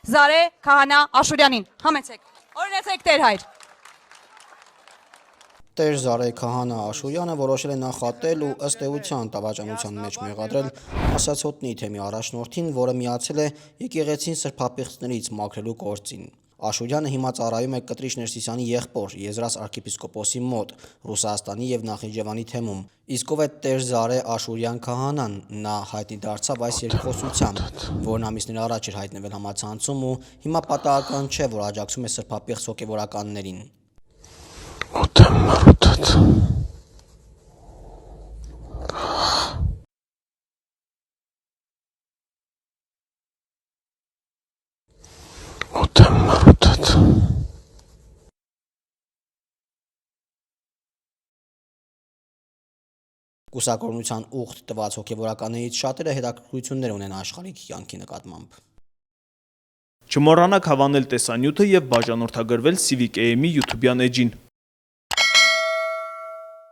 Զարե Քահանա Աշուրյանին։ Համեցեք։ Օրինեցեք Տեր հայր։ Տեր Զարե Քահանա Աշուրյանը որոշել է նախատել ու ըստ էության դավաճանության մեջ մեղադրել ասացոտնի թեմի առաջնորդին, որը միացել է եկեղեցին սրբապիղծներից մաքրելու գործին։ Աշուրյանը հիմա ծառայում է Կտրիչ Ներսիսյանի եղբոր Եզրաս arczepiskopos-ի մոտ Ռուսաստանի եւ Նախիջևանի թեմում։ Իսկ ով է Տեր Զարե Աշուրյան Քահանան, նա հայտնի դարձավ այս երկխոսությամբ, որն ամիսներ առաջ էր հայտնվել համացանցում ու հիմա պատահական չէ, որ աջակցում է սրբապիղծ հոգևորականներին։ Կուսակրոնության ուխտ տված հոգևորականներից շատերը հետաքրքրություններ ունեն աշխարհիկ կյանքի նկատմամբ։ Չմոռանաք հավանել տեսանյութը եւ բաժանորդագրվել Civic AM-ի YouTube-յան էջին։